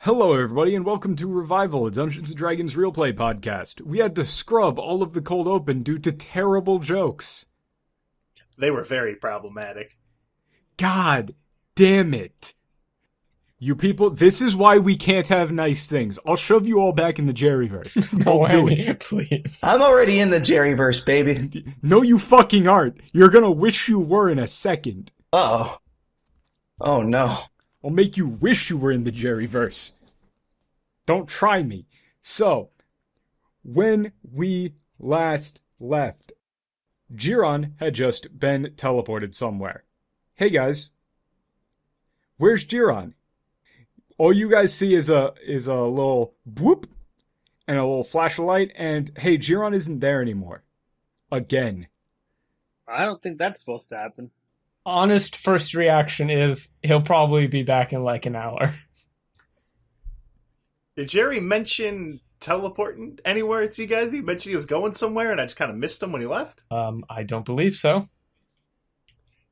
Hello, everybody, and welcome to Revival, a Dungeons & Dragons real play podcast. We had to scrub all of the cold open due to terrible jokes. They were very problematic. God damn it. You people, this is why we can't have nice things. I'll shove you all back in the Jerryverse. I'll do it. Please. I'm already in the Jerryverse, baby. No, you fucking aren't. You're gonna wish you were in a second. Uh-oh. Oh, no. I'll make you wish you were in the Jerryverse. Don't try me. So, when we last left, Jiron had just been teleported somewhere. Hey guys, where's Jiron? All you guys see is a little whoop and a little flash of light, and hey, Jiron isn't there anymore. Again. I don't think that's supposed to happen. Honest first reaction is he'll probably be back in like an hour. Did Jerry mention teleporting anywhere to you guys? He mentioned he was going somewhere and I just kind of missed him when he left? I don't believe so.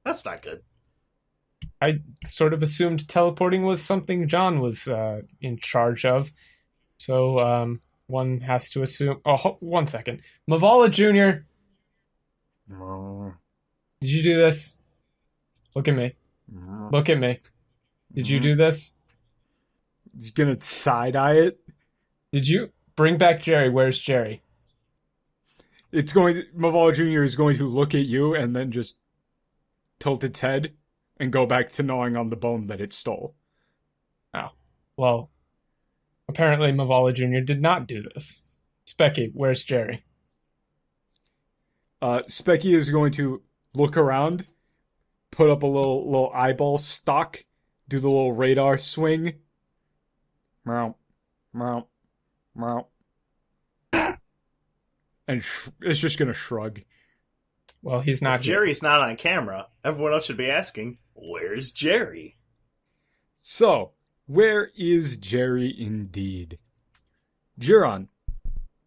That's not good. I sort of assumed teleporting was something John was in charge of. So one has to assume... Oh, 1 second. Mavala Jr., did you do this? Look at me. Look at me. Did you do this? You gonna side-eye it? Did you... Bring back Jerry. Where's Jerry? Mavala Jr. is going to look at you and then just tilt its head and go back to gnawing on the bone that it stole. Oh. Well, apparently Mavala Jr. did not do this. Specky, where's Jerry? Specky is going to look around, put up a little eyeball stalk, do the little radar swing. Meow, meow, meow. And it's just going to shrug. Well, he's not If Jerry's not on camera, everyone else should be asking, where's Jerry? So, where is Jerry indeed? Jiron,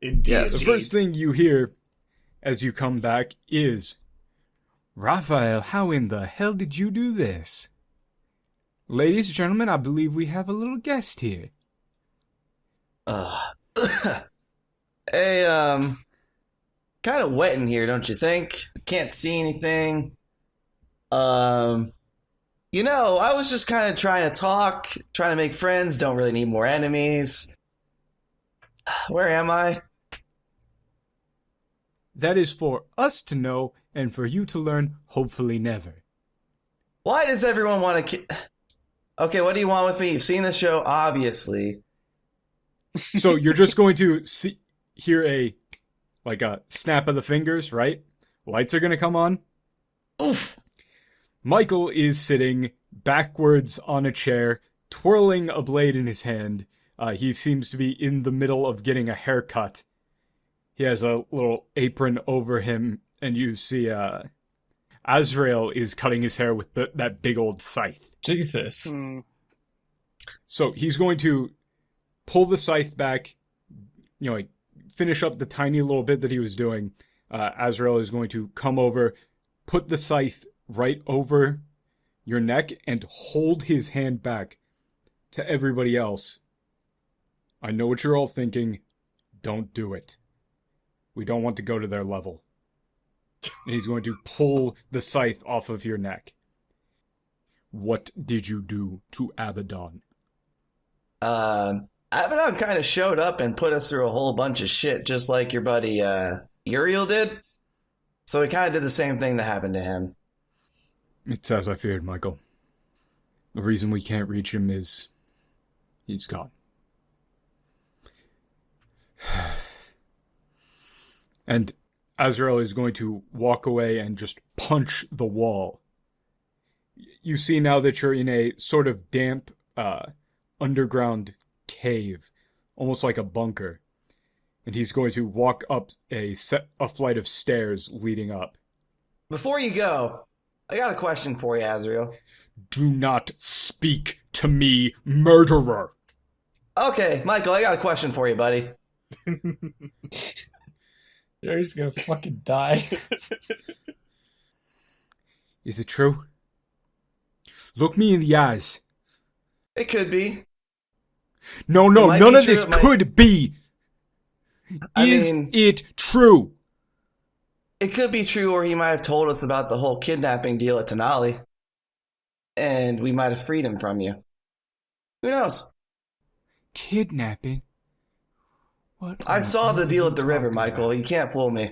Indeed. Yes. the first thing you hear as you come back is, Raphael, how in the hell did you do this? Ladies and gentlemen, I believe we have a little guest here. Hey, kind of wet in here, don't you think? Can't see anything. I was just kind of trying to talk, trying to make friends, don't really need more enemies. Where am I? That is for us to know and for you to learn, hopefully never. Why does everyone want to Okay, what do you want with me? You've seen the show, obviously. So you're just going to hear a snap of the fingers, right? Lights are going to come on. Oof! Michael is sitting backwards on a chair, twirling a blade in his hand. He seems to be in the middle of getting a haircut. He has a little apron over him, and you see Azrael is cutting his hair with that big old scythe. Jesus. So he's going to pull the scythe back, finish up the tiny little bit that he was doing. Azrael is going to come over, put the scythe right over your neck, and hold his hand back to everybody else. I know what you're all thinking. Don't do it. We don't want to go to their level. And he's going to pull the scythe off of your neck. What did you do to Abbadon? Abbadon kind of showed up and put us through a whole bunch of shit, just like your buddy Uriel did. So we kind of did the same thing that happened to him. It's as I feared, Michael. The reason we can't reach him is he's gone. And Azrael is going to walk away and just punch the wall. You see now that you're in a sort of damp underground cave, almost like a bunker. And he's going to walk up a flight of stairs leading up. Before you go, I got a question for you, Azrael. Do not speak to me, murderer! Okay, Michael, I got a question for you, buddy. Jerry's gonna fucking die. Is it true? Look me in the eyes. It could be. No, It might none be of true, this it might- could be. I Is mean- it true? It could be true, or he might have told us about the whole kidnapping deal at Tenali. And we might have freed him from you. Who knows? Kidnapping? What? I on saw the earth are deal you at the river, talking Michael. about? You can't fool me.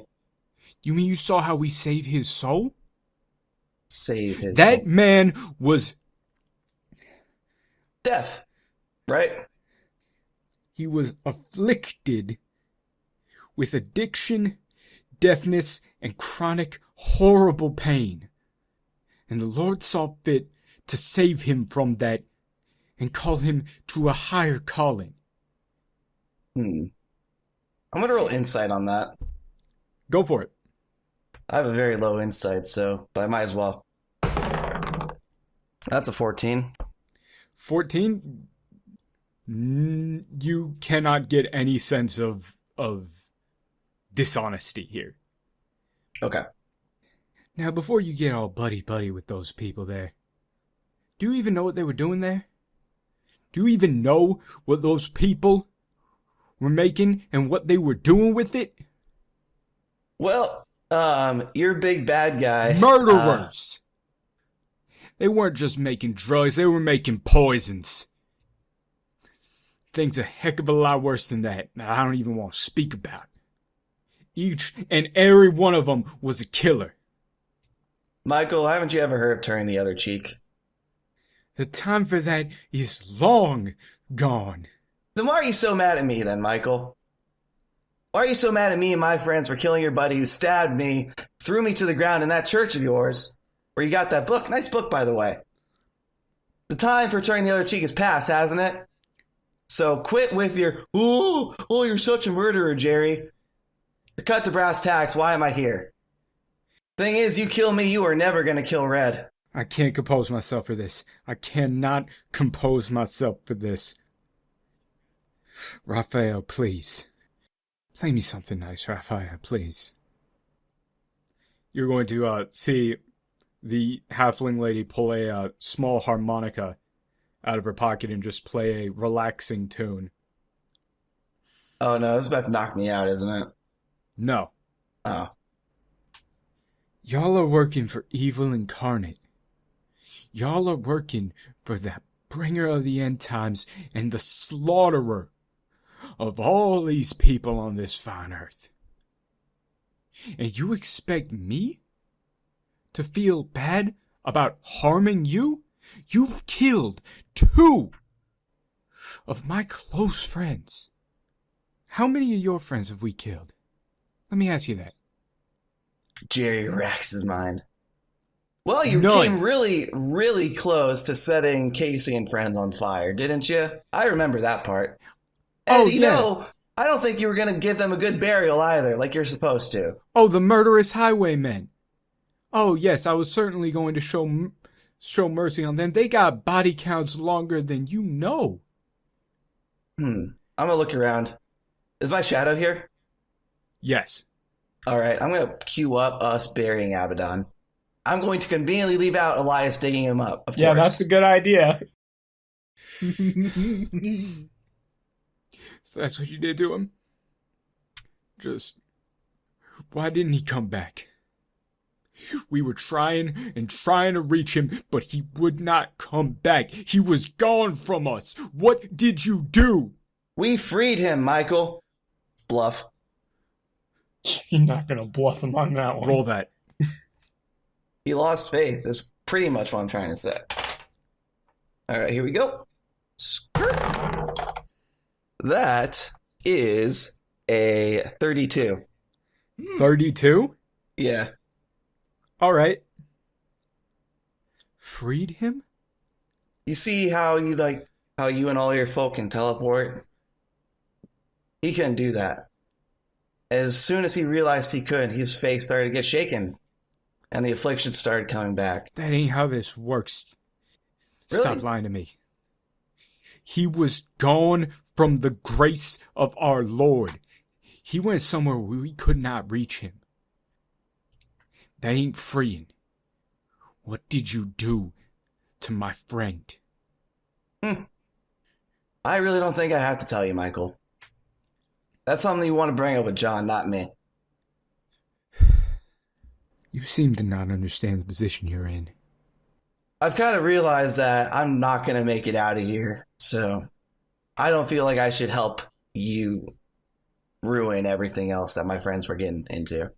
You mean you saw how we saved his soul? Save his That soul. man was Deaf, right? he was afflicted with addiction, deafness, and chronic horrible pain. And the Lord saw fit to save him from that and call him to a higher calling. I'm gonna roll insight on that. Go for it. I have a very low insight, but I might as well. That's a 14. 14, you cannot get any sense of dishonesty here. Okay. Now, before you get all buddy-buddy with those people there, do you even know what they were doing there? Do you even know what those people were making and what they were doing with it? Well, you're a big bad guy. Murderers! They weren't just making drugs, they were making poisons. Things a heck of a lot worse than that I don't even want to speak about. Each and every one of them was a killer. Michael, haven't you ever heard of turning the other cheek? The time for that is long gone. Then why are you so mad at me then, Michael? Why are you so mad at me and my friends for killing your buddy who stabbed me, threw me to the ground in that church of yours, where you got that book? Nice book, by the way. The time for turning the other cheek has passed, hasn't it? So quit with your, oh, you're such a murderer, Jerry. Cut to brass tacks, why am I here? Thing is, you kill me, you are never going to kill Red. I can't compose myself for this. I cannot compose myself for this. Raphael, please. Play me something nice, Raphael, please. You're going to see the halfling lady pull a small harmonica out of her pocket and just play a relaxing tune. Oh no, this is about to knock me out, isn't it? No. Oh. Y'all are working for evil incarnate. Y'all are working for the bringer of the end times and the slaughterer of all these people on this fine earth. And you expect me to feel bad about harming you? You've killed 2 of my close friends. How many of your friends have we killed? Let me ask you that. Jerry racks his mind. Well, you None. came really, really close to setting Casey and friends on fire, didn't you? I remember that part. And Oh, you yeah. know, I don't think you were going to give them a good burial either, like you're supposed to. Oh, the murderous highwaymen. Oh, yes, I was certainly going to show mercy on them. They got body counts longer than you know. I'm going to look around. Is my shadow here? Yes. All right, I'm going to cue up us burying Abbadon. I'm going to conveniently leave out Elias digging him up, of Yeah, course. that's a good idea. So that's what you did to him? Just, why didn't he come back? We were trying and trying to reach him, but he would not come back. He was gone from us. What did you do? We freed him, Michael. Bluff. You're not going to bluff him on that one. Roll that. He lost faith, is pretty much what I'm trying to say. All right, here we go. Skirt. That is a 32. 32? Yeah. All right. Freed him? You see how you and all your folk can teleport? He couldn't do that. As soon as he realized he could, his face started to get shaken, and the affliction started coming back. That ain't how this works. Really? Stop lying to me. He was gone from the grace of our Lord. He went somewhere where we could not reach him. That ain't freeing. What did you do to my friend? I really don't think I have to tell you, Michael. That's something you want to bring up with John, not me. You seem to not understand the position you're in. I've kind of realized that I'm not going to make it out of here, so I don't feel like I should help you ruin everything else that my friends were getting into.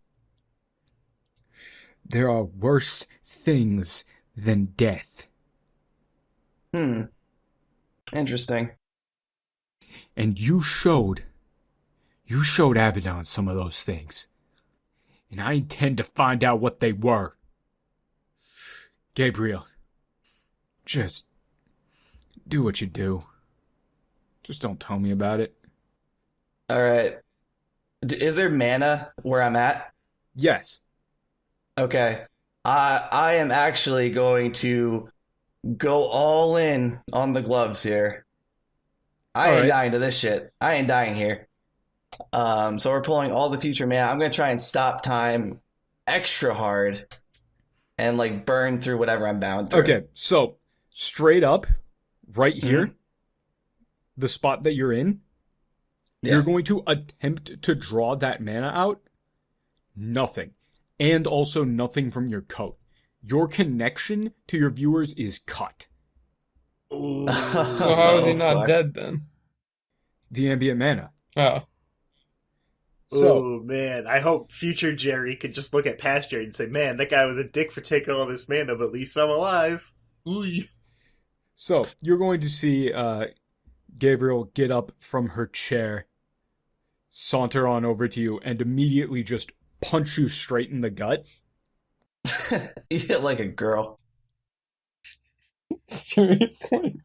There are worse things than death. Interesting. And you showed Abbadon some of those things. And I intend to find out what they were. Gabriel, just do what you do. Just don't tell me about it. All right. Is there mana where I'm at? Yes. Okay. I am actually going to go all in on the gloves here. I ain't dying to this shit. I ain't dying here. So we're pulling all the future mana. I'm going to try and stop time extra hard and like burn through whatever I'm bound through. Okay, so straight up, right here, the spot that you're in, you're going to attempt to draw that mana out. Nothing. And also nothing from your coat. Your connection to your viewers is cut. Ooh. So how is he not fuck. dead then? The ambient mana. Oh. So, Oh man, I hope future Jerry could just look at past Jerry and say, "Man, that guy was a dick for taking all this mana, but at least I'm alive." Ooh. so you're going to see Gabriel get up from her chair, saunter on over to you, and immediately just punch you straight in the gut. You hit like a girl. Seriously?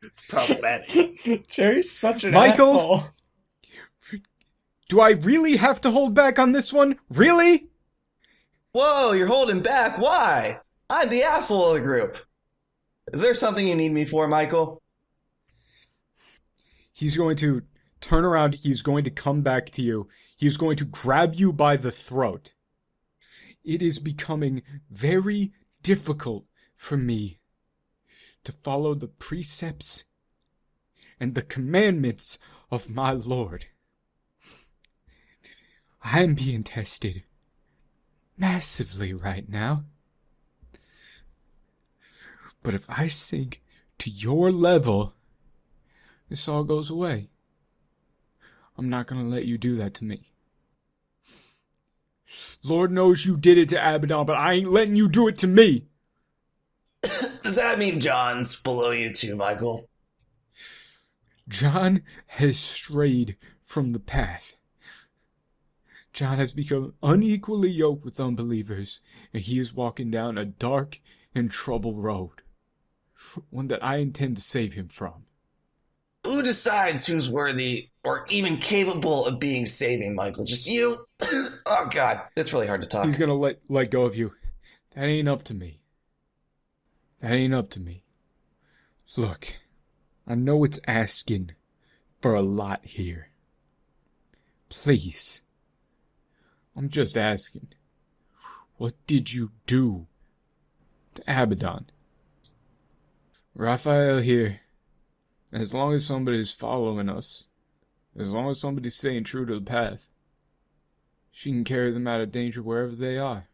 It's problematic. Jerry's such an Michael? asshole. Do I really have to hold back on this one? Really? Whoa, you're holding back. Why? I'm the asshole of the group. Is there something you need me for, Michael? He's going to turn around. He's going to come back to you. He's going to grab you by the throat. It is becoming very difficult for me to follow the precepts and the commandments of my Lord. I am being tested massively right now. But if I sink to your level, this all goes away. I'm not going to let you do that to me. Lord knows you did it to Abbadon, but I ain't letting you do it to me. Does that mean John's below you too, Michael? John has strayed from the path. John has become unequally yoked with unbelievers, and he is walking down a dark and troubled road. One that I intend to save him from. Who decides who's worthy or even capable of being saving, Michael? Just you? Oh, God. It's really hard to talk. He's gonna let go of you. That ain't up to me. That ain't up to me. Look, I know it's asking for a lot here. Please. I'm just asking. What did you do to Abbadon? Raphael here. As long as somebody's following us, as long as somebody's staying true to the path, she can carry them out of danger wherever they are.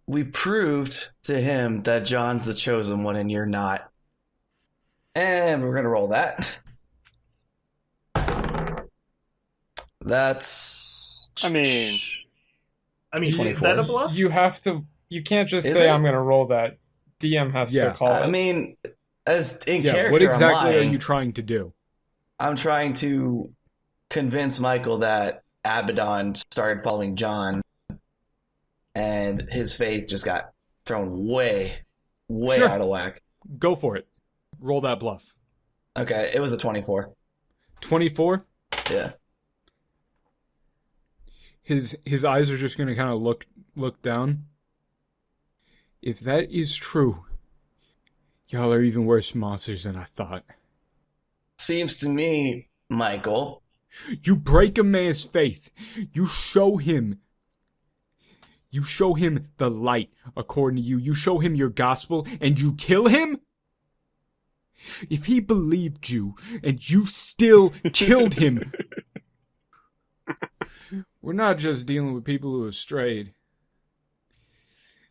We proved to him that John's the chosen one and you're not. And we're going to roll that. That's... I mean, is that a bluff? You have to. You can't just Is say, it? "I'm going to roll that." DM has to call I it. mean, as in Yeah, character, what exactly I'm are lying. you trying to do? I'm trying to convince Michael that Abbadon started following John and his faith just got thrown way Sure. out of whack. Go for it. Roll that bluff. Okay, it was a 24. 24? Yeah. His eyes are just going to kind of look down. If that is true, y'all are even worse monsters than I thought. Seems to me, Michael. You break a man's faith. You show him the light according to you. You show him your gospel and you kill him? If he believed you and you still killed him, we're not just dealing with people who have strayed.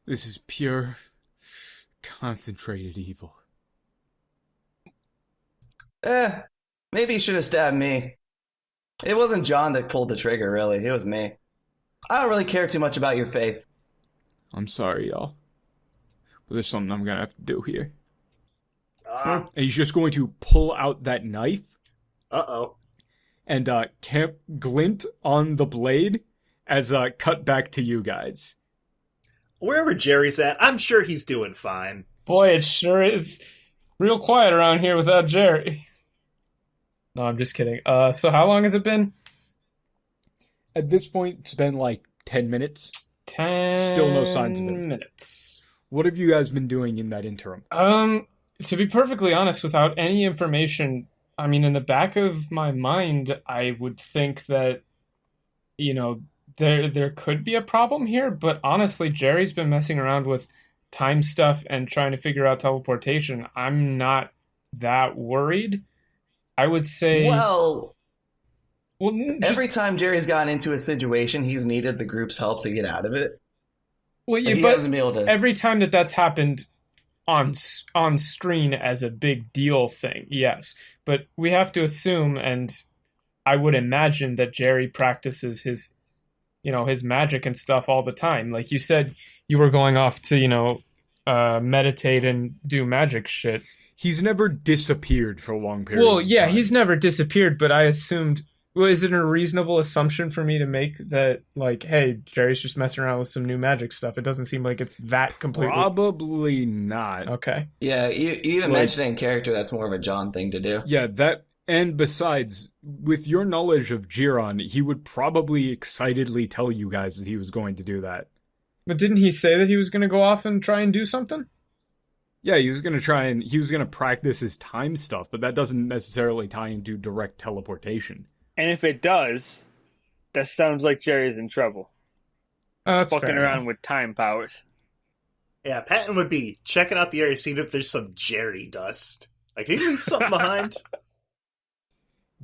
This is pure, concentrated evil. Maybe he should have stabbed me. It wasn't John that pulled the trigger, really. It was me. I don't really care too much about your faith. I'm sorry, y'all. But there's something I'm gonna have to do here. Uh And he's just going to pull out that knife oh. and camp glint on the blade as cut back to you guys. Wherever Jerry's at, I'm sure he's doing fine. Boy, it sure is real quiet around here without Jerry. No, I'm just kidding. So how long has it been? At this point, it's been like 10 minutes. 10 Still no signs of him. minutes. What have you guys been doing in that interim? To be perfectly honest, without any information, I mean, in the back of my mind, I would think that, you know, there could be a problem here, but honestly, Jerry's been messing around with time stuff and trying to figure out teleportation. I'm not that worried. I would say... Well, just, every time Jerry's gotten into a situation, he's needed the group's help to get out of it. well, yeah, But he but hasn't been able to... every time that's happened on screen as a big deal thing, yes. But we have to assume, and I would imagine that Jerry practices his magic and stuff all the time. Like you said, you were going off to, meditate and do magic shit. He's never disappeared for long periods. Well, yeah, of time. he's never disappeared, but I assumed... Well, is it a reasonable assumption for me to make that, like, hey, Jerry's just messing around with some new magic stuff? It doesn't seem like it's that completely... Probably not. Okay. Yeah, you even mentioned it in character, that's more of a John thing to do. Yeah, that... And besides, with your knowledge of Jiron, he would probably excitedly tell you guys that he was going to do that. But didn't he say that he was going to go off and try and do something? Yeah, he was going to practice his time stuff, but that doesn't necessarily tie into direct teleportation. And if it does, that sounds like Jerry's in trouble. That's Fucking fair around enough. with time powers. Yeah, Patton would be checking out the area, seeing if there's some Jerry dust. Like, did he leave something behind?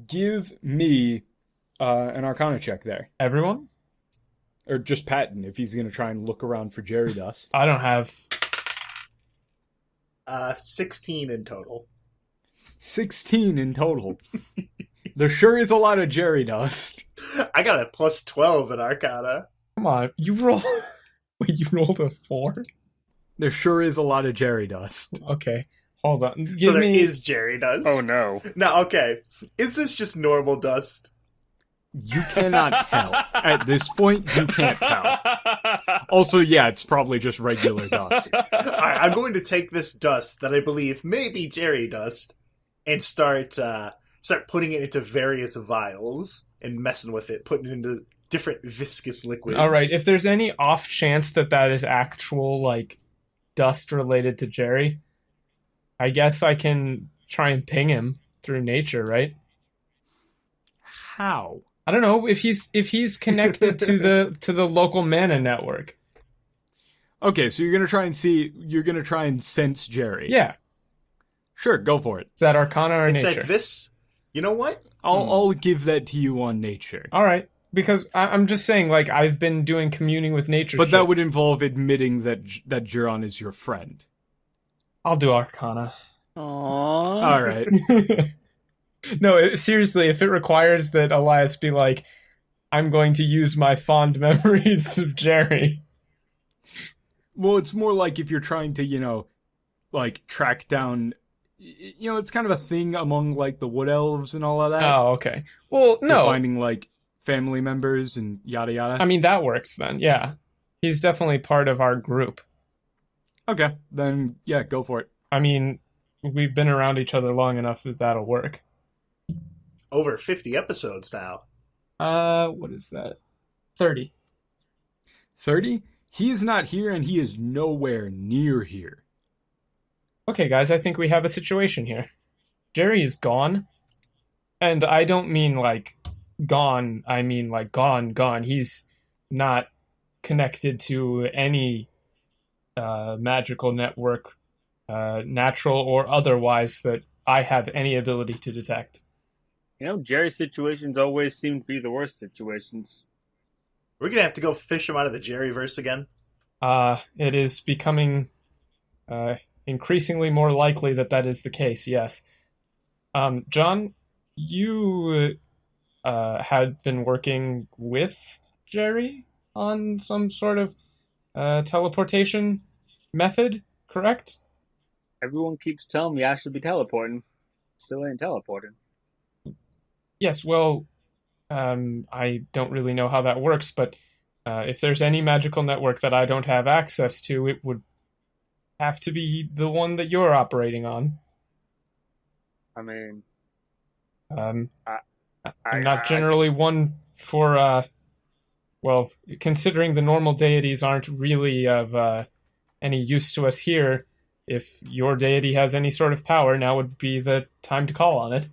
Give me an Arcana check there. Everyone? Or just Patton, if he's going to try and look around for Jerry dust. I don't have... 16 in total. 16 in total. There sure is a lot of Jerry dust. I got a plus 12 in Arcana. Come on, you roll... Wait, you rolled a 4? There sure is a lot of Jerry dust. Okay, hold on. So Give there me... is Jerry dust. Oh no. Now, okay. Is this just normal dust? You cannot tell. At this point, you can't tell. Also, yeah, it's probably just regular dust. Alright, I'm going to take this dust that I believe may be Jerry dust and start putting it into various vials and messing with it, putting it into different viscous liquids. All right, if there's any off chance that is actual, like, dust related to Jerry, I guess I can try and ping him through nature, right? How? I don't know if he's connected to the local mana network. Okay, so you're gonna try and sense Jerry. Yeah, Sure, go for it. is that Arcana or It's nature? like this. You know what? I'll give that to you on nature. All right, because I'm just saying, like, I've been doing communing with nature. But shit. that would involve admitting that Jiron is your friend. I'll do Arcana. Aww. All right. No, seriously, if it requires that Elias be like, I'm going to use my fond memories of Jerry. Well, it's more like if you're trying to, like, track down... it's kind of a thing among, like, the wood elves and all of that. Oh, okay. Well, For no. finding, like, family members and yada yada. I mean, that works then, yeah. He's definitely part of our group. Okay, then, yeah, go for it. I mean, we've been around each other long enough that that'll work. Over 50 episodes now. What is that? 30. 30? He is not here and he is nowhere near here. Okay, guys, I think we have a situation here. Jerry is gone. And I don't mean, like, gone. I mean, like, gone. He's not connected to any magical network, natural or otherwise, that I have any ability to detect. You know, Jerry's situations always seem to be the worst situations. We're gonna have to go fish him out of the Jerryverse again. It is becoming increasingly more likely that is the case, yes. John, you had been working with Jerry on some sort of teleportation method, correct? Everyone keeps telling me I should be teleporting. Still ain't teleporting. Yes, well, I don't really know how that works, but if there's any magical network that I don't have access to, it would have to be the one that you're operating on. I mean, I'm not generally one for, well, considering the normal deities aren't really of any use to us here, if your deity has any sort of power, now would be the time to call on it.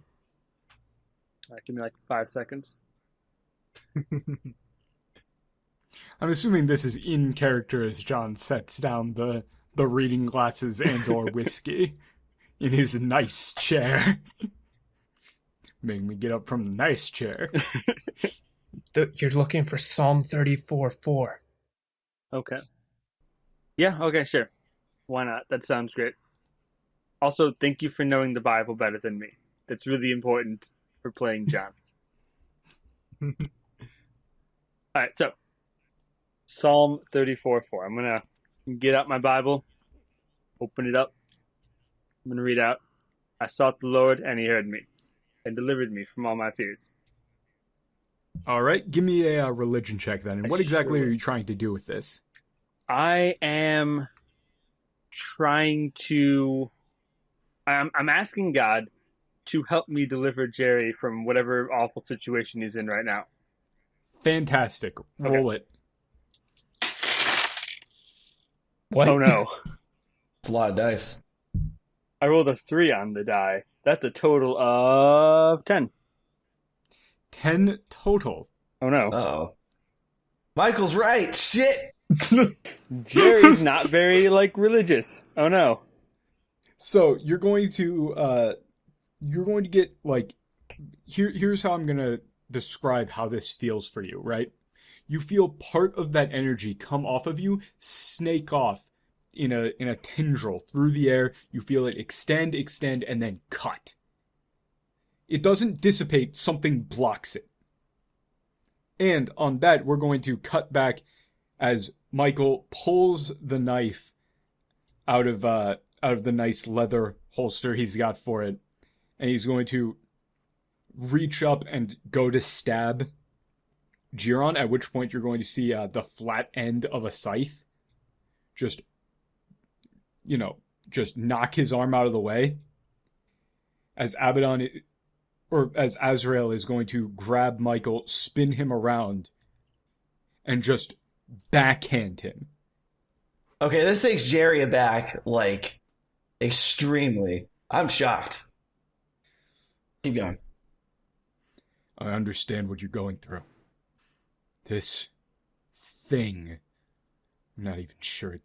give me like 5 seconds. I'm assuming this is in character as John sets down the reading glasses and or whiskey in his nice chair. Make me get up from the nice chair. You're looking for Psalm 34:4. Okay. Yeah, okay, sure. Why not? That sounds great. Also, thank you for knowing the Bible better than me. That's really important for playing John. Alright, so Psalm 34:4. I'm going to get out my Bible, open it up. I'm going to read out. I sought the Lord, and he heard me, and delivered me from all my fears. All right, give me a religion check then. And what exactly Sure. are you trying to do with this? I am trying to... I'm asking God to help me deliver Jerry from whatever awful situation he's in right now. Fantastic. Roll it. What? Oh no. It's a lot of dice. I rolled a 3 on the die. That's a total of 10. 10 total. Oh no. Uh-oh. Michael's right. Shit. Jerry's not very, religious. Oh no. So you're going to get here's how I'm gonna describe how this feels for you, right? You feel part of that energy come off of you, snake off in a tendril through the air. You feel it extend, and then cut. It doesn't dissipate, something blocks it. And on that, we're going to cut back as Michael pulls the knife out of the nice leather holster he's got for it, and he's going to reach up and go to stab Giron, at which point you're going to see the flat end of a scythe just knock his arm out of the way as as Azrael is going to grab Michael, spin him around, and just backhand him. Okay, this takes Jerry aback, extremely. I'm shocked. Keep going. I understand what you're going through. This thing, I'm not even sure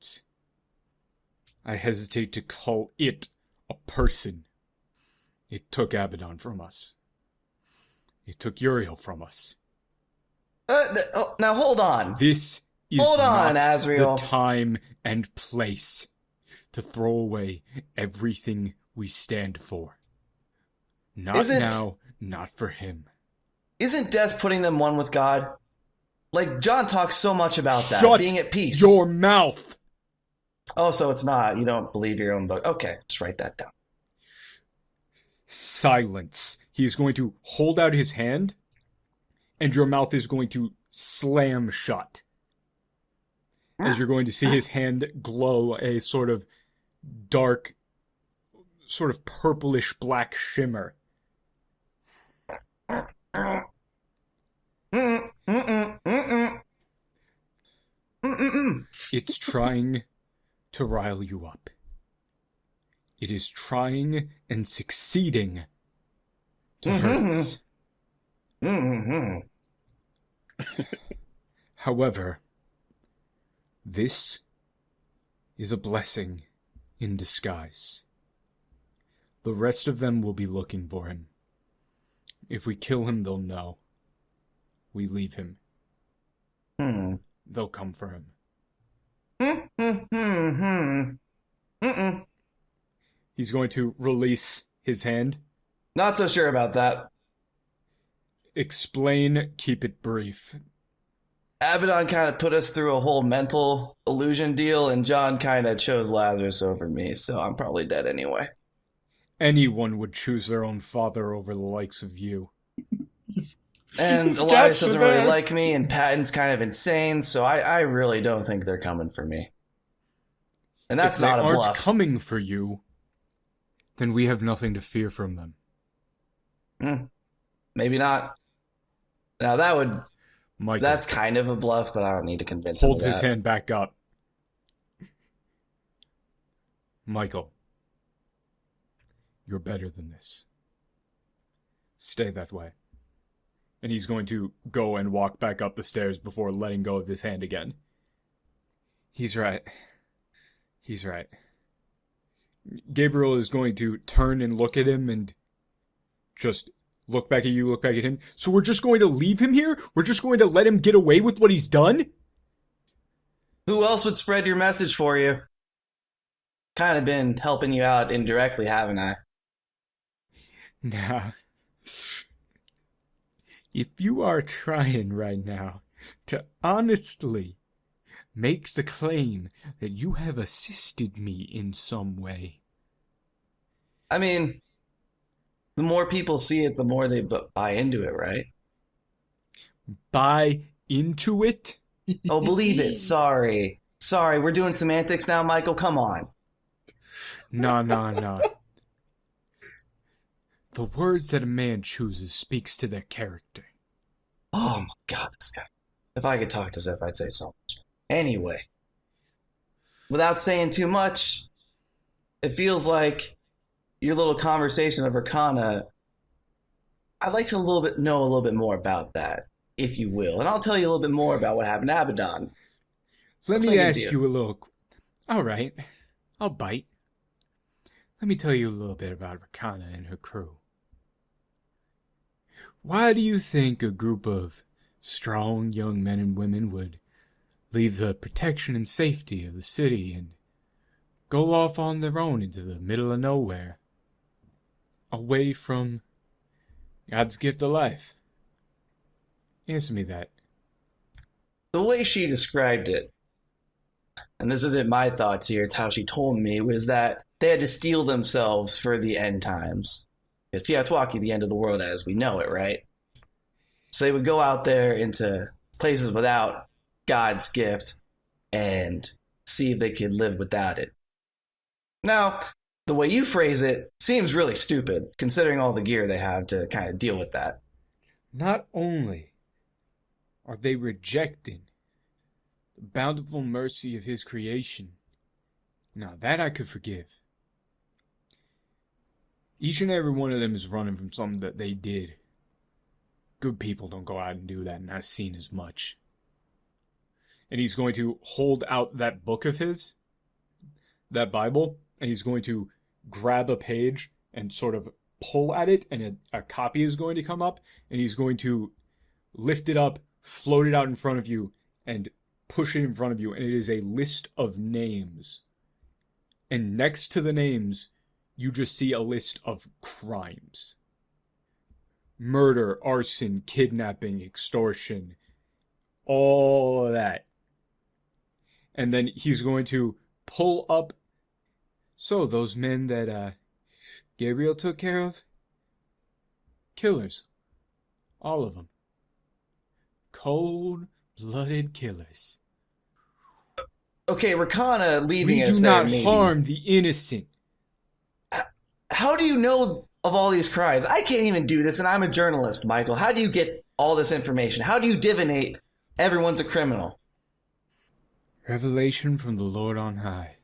I hesitate to call it a person. It took Abbadon from us. It took Uriel from us. Now hold on. This is Hold on, not Azrael. the time and place to throw away everything we stand for. Not now, not for him. Isn't death putting them one with God? John talks so much about that, Shut being at peace. your mouth! Oh, so it's not. You don't believe your own book. Okay, just write that down. Silence. He is going to hold out his hand, and your mouth is going to slam shut. As you're going to see his hand glow a sort of dark, sort of purplish black shimmer. It's trying to rile you up. It is trying and succeeding to hurt us. However, this is a blessing in disguise. The rest of them will be looking for him. If we kill him, they'll know. We leave him. They'll come for him. He's going to release his hand. Not so sure about that. Explain, keep it brief. Abbadon kind of put us through a whole mental illusion deal, and John kind of chose Lazarus over me, so I'm probably dead anyway. Anyone would choose their own father over the likes of you. And Elias doesn't really like me, and Patton's kind of insane, so I really don't think they're coming for me. And that's not a bluff. If they aren't coming for you, then we have nothing to fear from them. Maybe not. Now that would... Michael, that's kind of a bluff, but I don't need to convince him of that. Holds his hand back up. Michael, you're better than this. Stay that way. And he's going to go and walk back up the stairs before letting go of his hand again. He's right. He's right. Gabriel is going to turn and look at him and just look back at you, look back at him. So we're just going to leave him here? We're just going to let him get away with what he's done? Who else would spread your message for you? Kind of been helping you out indirectly, haven't I? Nah. If you are trying right now to honestly make the claim that you have assisted me in some way. I mean, the more people see it, the more they buy into it, right? Buy into it? Oh, believe it. Sorry, we're doing semantics now, Michael. Come on. No. The words that a man chooses speaks to their character. Oh my God, this guy. If I could talk to Zeph, I'd say so much. Anyway, without saying too much, it feels like your little conversation of Arcana, I'd like to know a little bit more about that, if you will. And I'll tell you a little bit more about what happened to Abbadon. Let me ask you a little... All right, I'll bite. Let me tell you a little bit about Arcana and her crew. Why do you think a group of strong young men and women would leave the protection and safety of the city and go off on their own into the middle of nowhere, away from God's gift of life? Answer me that. The way she described it, and this isn't my thoughts here, it's how she told me, was that they had to steel themselves for the end times. It's Tiatuaki, the end of the world as we know it, right? So they would go out there into places without God's gift and see if they could live without it. Now, the way you phrase it seems really stupid, considering all the gear they have to kind of deal with that. Not only are they rejecting the bountiful mercy of his creation, now that I could forgive. Each and every one of them is running from something that they did. Good people don't go out and do that, and I've seen as much. And he's going to hold out that book of his, that Bible, and he's going to grab a page and sort of pull at it, and a copy is going to come up, and he's going to lift it up, float it out in front of you, and push it in front of you, and it is a list of names. And next to the names, you just see a list of crimes. Murder, arson, kidnapping, extortion, all of that. And then he's going to pull up. So, those men that Gabriel took care of? Killers. All of them. Cold-blooded killers. Okay, Rakana leaving We us do there, not maybe. harm the innocent. How do you know of all these crimes? I can't even do this, and I'm a journalist, Michael. How do you get all this information? How do you divinate everyone's a criminal? Revelation from the Lord on high.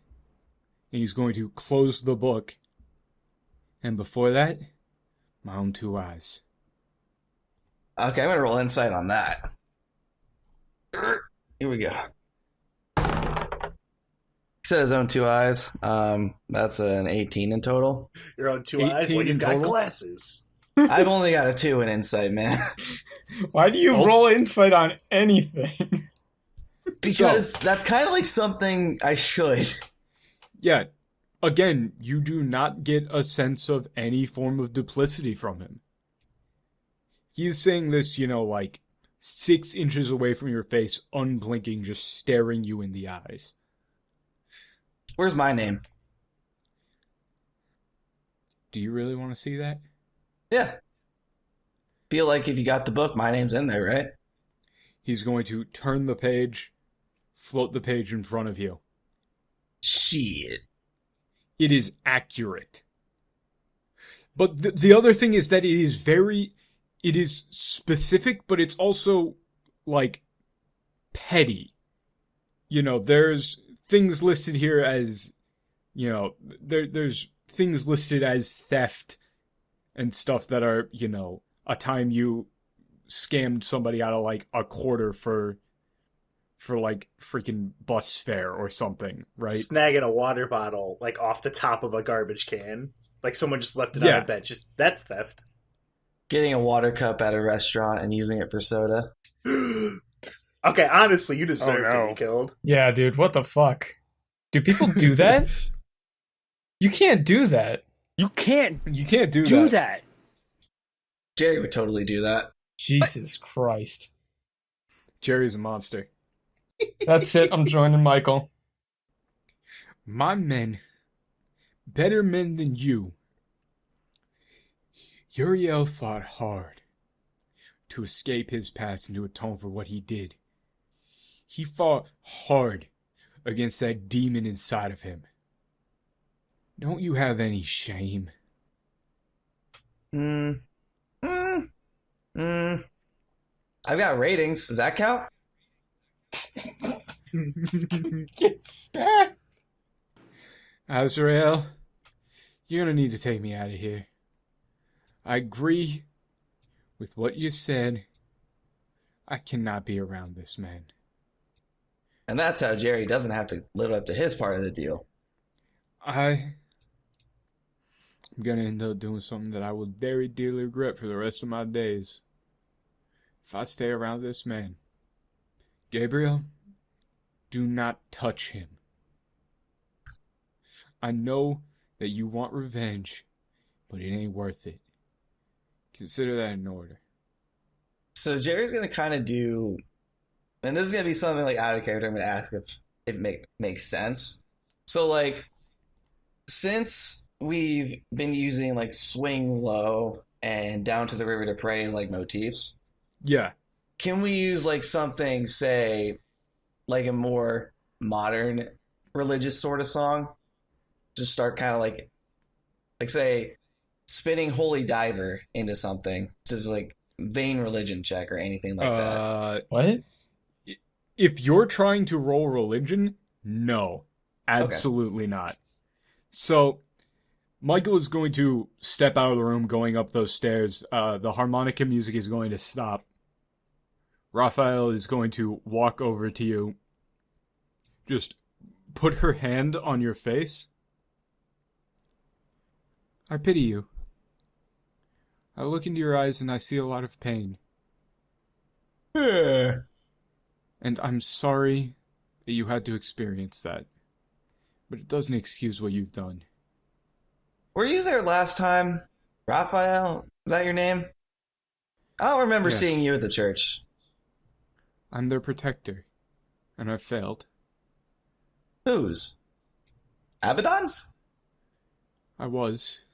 And he's going to close the book. And before that, my own two eyes. Okay, I'm going to roll insight on that. Here we go. said his own two eyes. That's an 18 in total. You're on two eyes. 18 Well, you've in got total? glasses. I've only got a 2 in insight, man. Why do you Also- roll insight on anything? Because that's kind of like something I should. Yeah. Again, you do not get a sense of any form of duplicity from him. He's saying this, like 6 inches away from your face, unblinking, just staring you in the eyes. Where's my name? Do you really want to see that? Yeah. Feel like if you got the book, my name's in there, right? He's going to turn the page, float the page in front of you. Shit. It is accurate. But the other thing is that it is specific, but it's also, like, petty. There's things listed here as, there's things listed as theft and stuff that are, a time you scammed somebody out of, like, a quarter for like freaking bus fare or something, right? Snagging a water bottle like off the top of a garbage can, like someone just left it Yeah. on a bench. That's theft. Getting a water cup at a restaurant and using it for soda. Okay, honestly, you deserve Oh, to no. be killed. Yeah, dude, what the fuck? Do people do that? You can't do that. You can't You can't do do that. that. Jerry would totally do that. Jesus Christ. Jerry's a monster. That's it. I'm joining Michael. My men, better men than you. Uriel fought hard to escape his past and to atone for what he did. He fought hard against that demon inside of him. Don't you have any shame? I've got ratings. Does that count? Get stabbed. Azrael, you're gonna need to take me out of here. I agree with what you said. I cannot be around this man. And that's how Jerry doesn't have to live up to his part of the deal. I'm gonna end up doing something that I will very dearly regret for the rest of my days. If I stay around this man. Gabriel, do not touch him. I know that you want revenge, but it ain't worth it. Consider that in order. So Jerry's going to kind of do, and this is going to be something like out of character. I'm going to ask if it makes sense. So like, since we've been using like swing low and down to the river to pray like motifs, Yeah. can we use like something, say, like a more modern religious sort of song? Just start kind of like say, spinning Holy Diver into something. Just like vain religion check or anything like that. What? If you're trying to roll religion, no. Absolutely not. So, Michael is going to step out of the room going up those stairs. The harmonica music is going to stop. Raphael is going to walk over to you. Just put her hand on your face. I pity you. I look into your eyes and I see a lot of pain. And I'm sorry that you had to experience that. But it doesn't excuse what you've done. Were you there last time? Raphael? Is that your name? I don't remember Yes. seeing you at the church. I'm their protector. And I've failed. Whose? Abbadon's? I was.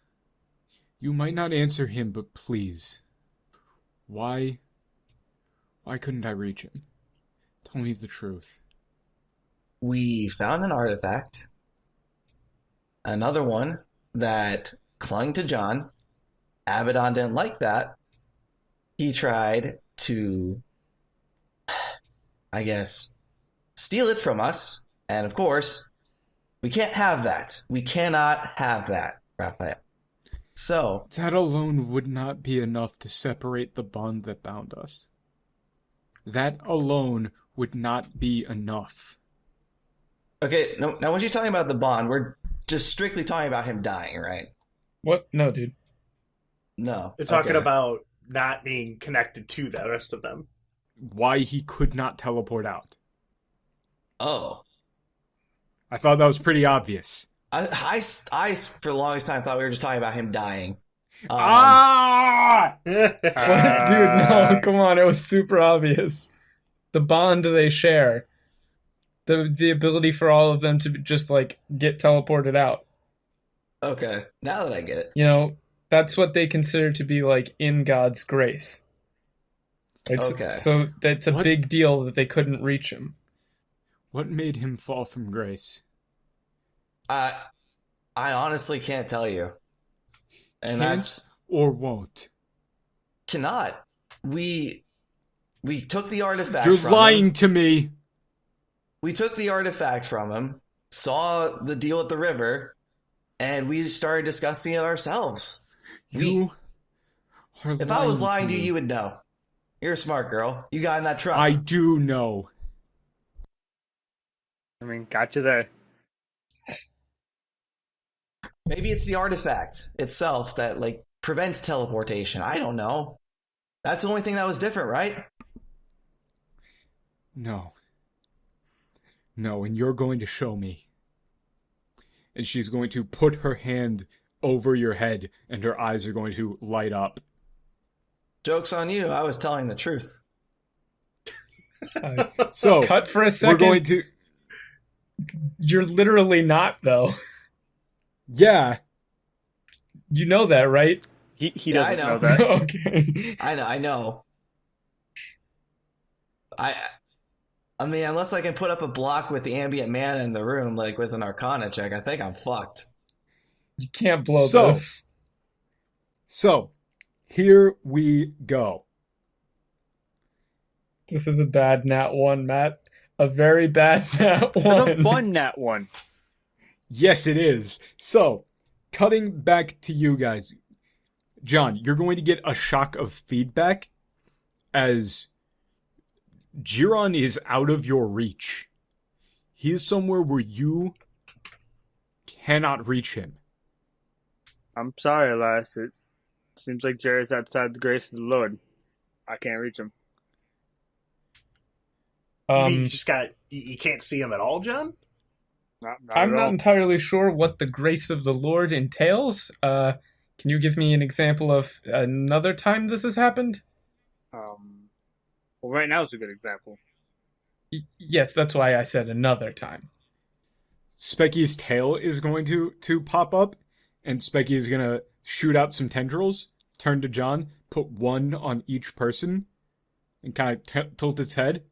You might not answer him, but please. Why couldn't I reach him? Tell me the truth. We found an artifact. Another one that clung to John. Abbadon didn't like that. He tried to, I guess, steal it from us. And of course, we can't have that. We cannot have that, Raphael. So, That alone would not be enough to separate the bond that bound us. That alone would not be enough. Okay, no, now when she's talking about the bond, we're just strictly talking about him dying, right? What? No, dude. No. They're talking Okay. about not being connected to the rest of them. Why he could not teleport out. Oh. I thought that was pretty obvious. I, for the longest time, thought we were just talking about him dying. Ah! Dude, no, come on. It was super obvious. The bond they share. The ability for all of them to just, like, get teleported out. Okay, now that I get it. You know, that's what they consider to be, like, in God's grace. Okay. So that's a What? big deal that they couldn't reach him. What made him fall from grace? I honestly can't tell you. And Can't that's or won't? cannot. We took the artifact You're from lying him. to me. We took the artifact from him, saw the deal at the river, and we started discussing it ourselves. You are If I was lying to me. you, you would know. You're a smart girl. You got in that truck. I do know. I mean, got you there. Maybe it's the artifact itself that, like, prevents teleportation. I don't know. That's the only thing that was different, right? No. No, and you're going to show me. And she's going to put her hand over your head, and her eyes are going to light up. Joke's on you. I was telling the truth. So, Cut for a we're second. going to... You're literally not, though. Yeah. You know that, right? He Yeah, I doesn't know. know that. Okay. I know. I mean, unless I can put up a block with the ambient mana in the room, like with an Arcana check, I think I'm fucked. You can't blow So- this. So, here we go. This is a bad nat 1, Matt. A very bad nat 1. It's a fun nat one. Yes, it is. So, cutting back to you guys. John, you're going to get a shock of feedback as Jiron is out of your reach. He is somewhere where you cannot reach him. I'm sorry, Elias. It seems like Jerry's outside the grace of the Lord. I can't reach him. You mean you just got you can't see him at all, John? Not I'm at not all. entirely sure what the grace of the Lord entails. Can you give me an example of another time this has happened? Well, right now is a good example. Yes, that's why I said another time. Specky's tail is going to pop up, and Specky is going to shoot out some tendrils, turn to John, put one on each person, and kind of tilt its head.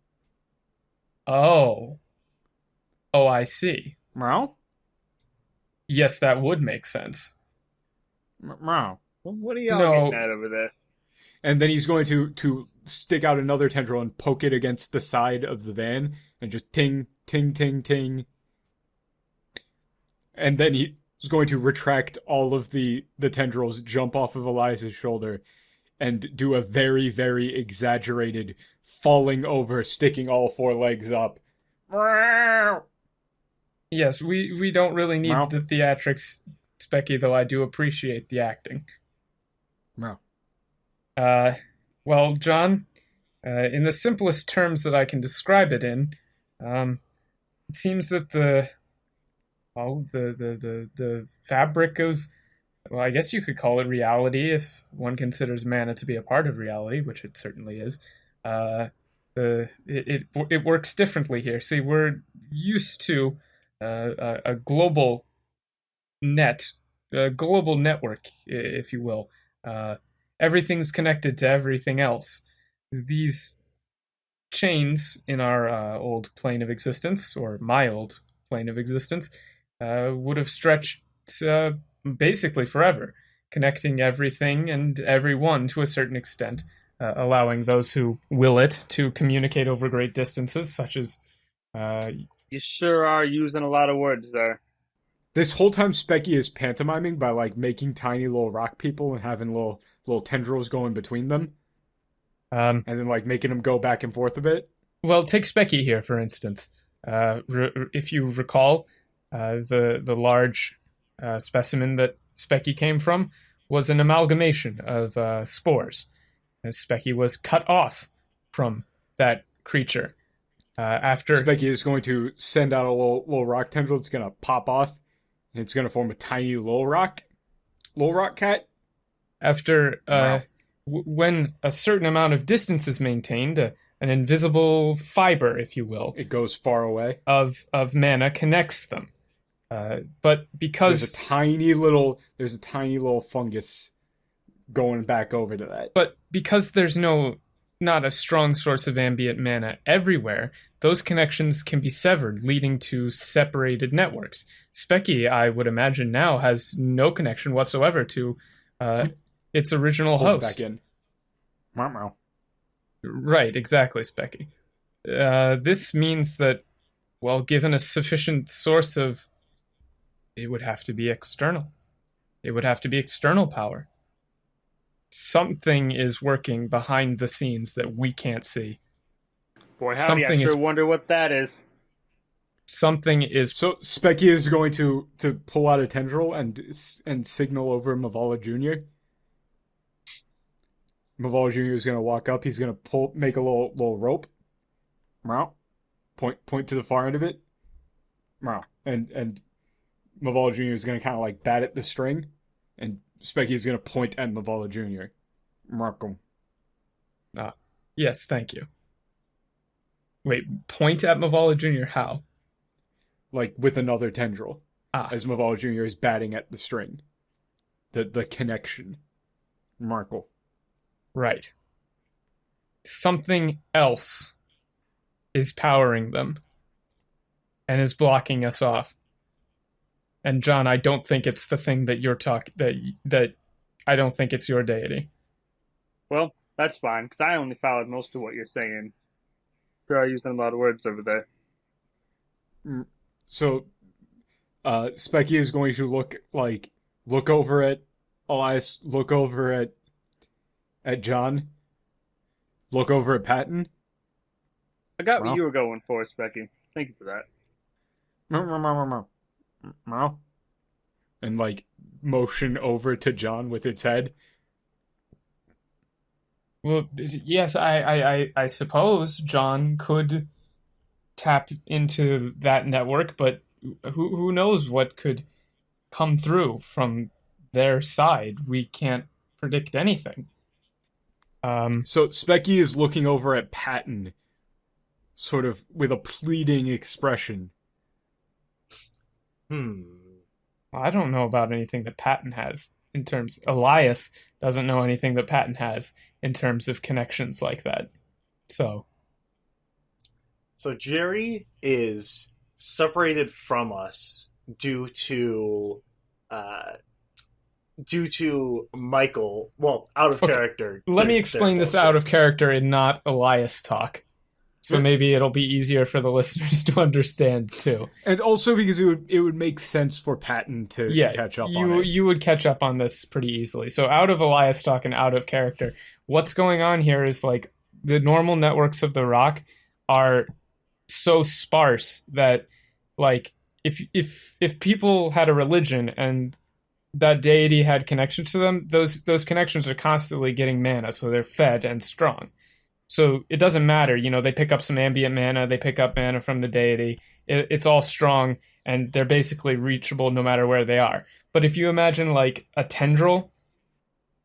Oh. Oh, I see. Meow? Yes, that would make sense. Meow. Well, what are y'all No. getting at over there? And then he's going to stick out another tendril and poke it against the side of the van and just ting, ting, ting, ting. And then he's going to retract all of the tendrils, jump off of Elias's shoulder, and do a very, very exaggerated falling over, sticking all four legs up. Yes, we don't really need Meow. the theatrics, Specky, though I do appreciate the acting. Meow. Well, John, in the simplest terms that I can describe it in, it seems that the fabric of, well, I guess you could call it reality if one considers mana to be a part of reality, which it certainly is. It works differently here. See, we're used to a global network, if you will. Everything's connected to everything else. These chains in our old plane of existence, or my old plane of existence, would have stretched basically forever, connecting everything and everyone to a certain extent, allowing those who will it to communicate over great distances, such as... You sure are using a lot of words there. This whole time Specky is pantomiming by like making tiny little rock people and having little tendrils going between them. And then like making them go back and forth a bit. Well, take Specky here, for instance. If you recall, the large specimen that Specky came from was an amalgamation of spores. And Specky was cut off from that creature. After Specky is going to send out a little rock tendril. It's going to pop off, and it's going to form a tiny little rock cat. After Wow. When a certain amount of distance is maintained, an invisible fiber, if you will, It goes far away. of mana connects them. But because There's a tiny little fungus going back over to that. But because there's not a strong source of ambient mana everywhere, those connections can be severed, leading to separated networks. Specky, I would imagine now, has no connection whatsoever to its original Pulls it host. back in. Meow, meow. Right, exactly, Specky. This means that, well, given a sufficient source of... It would have to be external. It would have to be external power. Something is working behind the scenes that we can't see. Boy, howdy, I Something sure is- wonder what that is. Something is... So Specky is going to pull out a tendril and signal over Mavala Jr. Mavala Jr. is going to walk up. He's going to make a little rope. Meow. Point to the far end of it. Meow. And Mavala Jr. is going to kind of like bat at the string, and Specky is going to point at Mavala Jr. Markham. Yes, thank you. Wait, point at Mavala Jr. how? Like with another tendril. As Mavala Jr. is batting at the string. The connection. Markle. Right. Something else is powering them and is blocking us off. And John, I don't think it's the thing that you're that I don't think it's your deity. Well, that's fine, because I only followed most of what you're saying. You're using a lot of words over there. So, Specky is going to look over at Elias, look over at John, look over at Patton. I got Wow. what you were going for, Specky. Thank you for that. Meow, meow, meow, meow, meow. Meow. And like motion over to John with its head. Well, yes, I suppose John could tap into that network, but who knows what could come through from their side? We can't predict anything. So Specky is looking over at Patton, sort of with a pleading expression. I don't know about anything that Patton has in terms... Elias doesn't know anything that Patton has in terms of connections like that. So Jerry is separated from us due to Michael. Well, out of Okay, character. let me They're explain this bullshit. out of character and not Elias talk. So maybe it'll be easier for the listeners to understand too. And also because it would make sense for Patton to catch up on it. You would catch up on this pretty easily. So out of Elias talk and out of character, what's going on here is like the normal networks of the rock are so sparse that like if people had a religion and that deity had connection to them, those connections are constantly getting mana, so they're fed and strong. So it doesn't matter, they pick up some ambient mana, they pick up mana from the deity, it's all strong, and they're basically reachable no matter where they are. But if you imagine like a tendril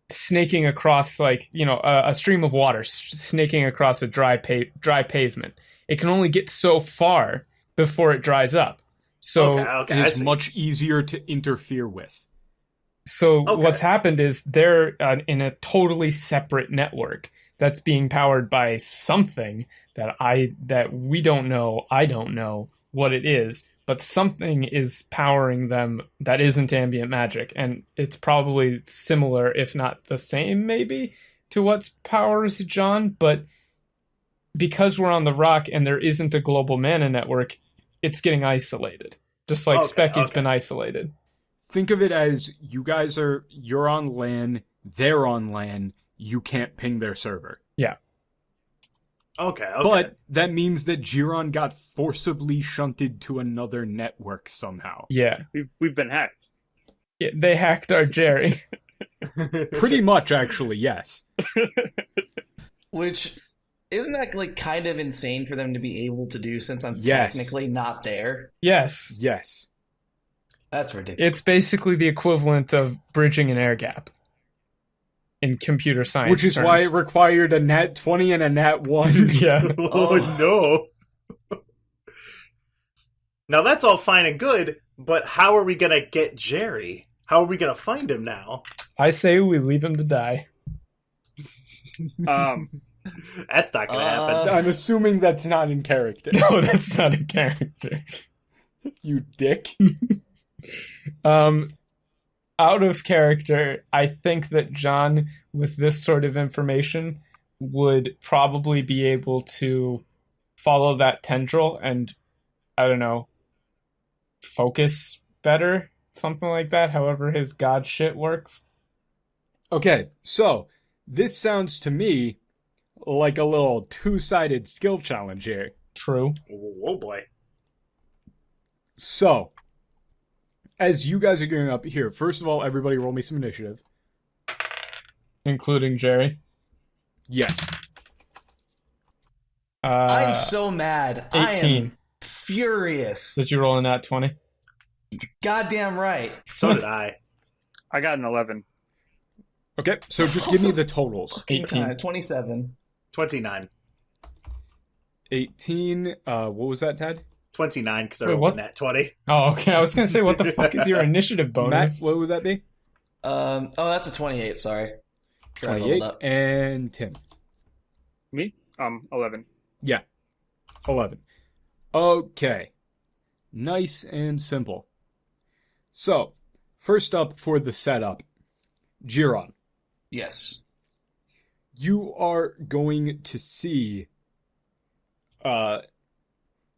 snaking across a stream of water snaking across a dry pavement, it can only get so far before it dries up. So Okay, It I is see. much easier to interfere with. What's happened is they're in a totally separate network that's being powered by something that we don't know. I don't know what it is, but something is powering them that isn't ambient magic, and it's probably similar, if not the same, maybe, to what powers John. But because we're on the rock and there isn't a global mana network, it's getting isolated, just like Specky's been isolated. Think of it as you're on LAN, they're on LAN, you can't ping their server. Yeah. Okay, okay. But that means that Jiron got forcibly shunted to another network somehow. Yeah. We've been hacked. Yeah, they hacked our Jerry. Pretty much, actually, yes. Which, isn't that like kind of insane for them to be able to do since I'm Yes. technically not there? Yes. Yes. That's ridiculous. It's basically the equivalent of bridging an air gap in computer science Which is terms. why it required a nat 20 and a nat 1. Yeah. Oh no. Now that's all fine and good, but how are we gonna get Jerry? How are we gonna find him now? I say we leave him to die. That's not gonna happen. I'm assuming that's not in character. No, that's not a character. You dick. Out of character, I think that John, with this sort of information, would probably be able to follow that tendril and, I don't know, focus better, something like that, however his god shit works. Okay, so this sounds to me like a little two-sided skill challenge here. True. Oh boy. So, as you guys are going up here, first of all, everybody roll me some initiative. Including Jerry. Yes. I'm so mad. 18. I am furious. Did you roll in that 20? Goddamn right. So did I. I got an 11. Okay, so just give me the totals. 18. 27. 29. 18, what was that, Ted? 29, because I Wait, rolled what? a nat 20. Oh, okay. I was going to say, what the fuck is your initiative Matt, bonus? what would that be? Oh, that's a 28, sorry. Sure, I leveled 28, up. and Tim. Me? 11. Yeah, 11. Okay, nice and simple. So, first up for the setup, Jiron. Yes. You are going to see,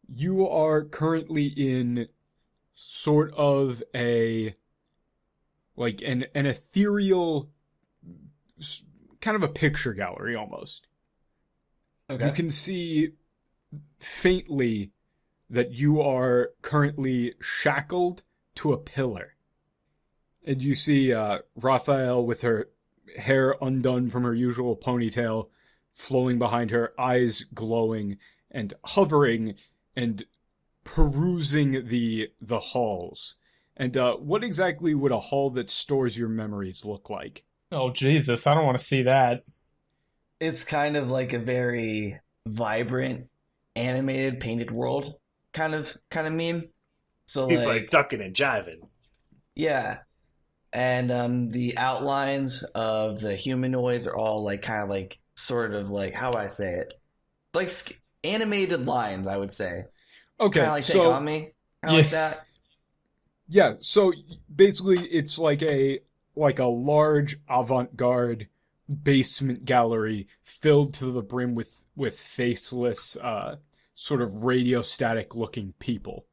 you are currently in sort of like an ethereal, kind of a picture gallery almost. Okay. You can see faintly that you are currently shackled to a pillar. And you see Raphael with her hair undone from her usual ponytail, flowing behind her, eyes glowing, and hovering and perusing the halls. And what exactly would a hall that stores your memories look like? Oh, Jesus. I don't want to see that. It's kind of like a very vibrant, animated, painted world kind of meme. So People like ducking and jiving. yeah. And the outlines of the humanoids are all like kind of like sort of like, how would I say it? Like animated lines, I would say. Okay, Kind of like so Take On Me. Kind of like that. yeah, so basically it's like a large avant-garde basement gallery filled to the brim with faceless, sort of radiostatic looking people.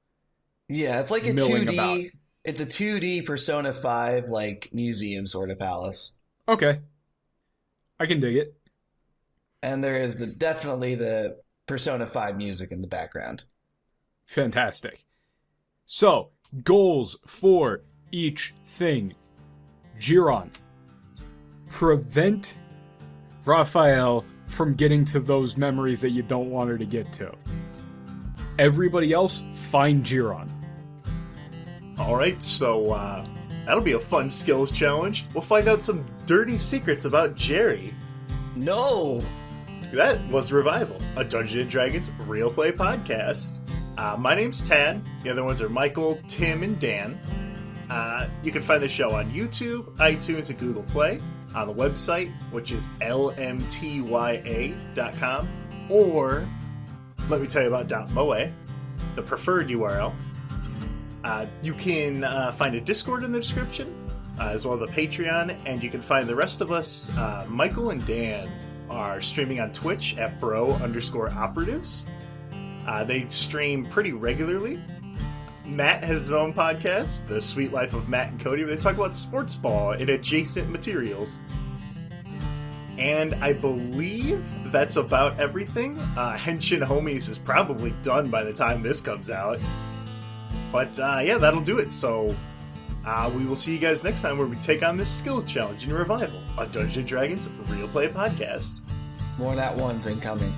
Yeah, it's like a milling 2D. about. It's a 2D Persona 5 like museum sort of palace. Okay, I can dig it. And there is definitely the Persona 5 music in the background. Fantastic. So, goals for each thing. Jiron. Prevent Raphael from getting to those memories that you don't want her to get to. Everybody else, find Jiron. Alright, so that'll be a fun skills challenge. We'll find out some dirty secrets about Jerry. No! That was Revival, a Dungeons & Dragons real play podcast. My name's Tad. The other ones are Michael, Tim, and Dan. You can find the show on YouTube, iTunes, and Google Play, on the website, which is LMTYA.com, or let me tell you about .moe, the preferred URL. You can find a Discord in the description, as well as a Patreon, and you can find the rest of us. Michael and Dan are streaming on Twitch at bro_operatives. They stream pretty regularly. Matt has his own podcast, The Sweet Life of Matt and Kody, where they talk about sportsball and adjacent materials. And I believe that's about everything. Henshin Homies is probably done by the time this comes out. But yeah, that'll do it. So we will see you guys next time where we take on this skills challenge in Revival, a Dungeons & Dragons Real Play podcast. More Nat 1s incoming.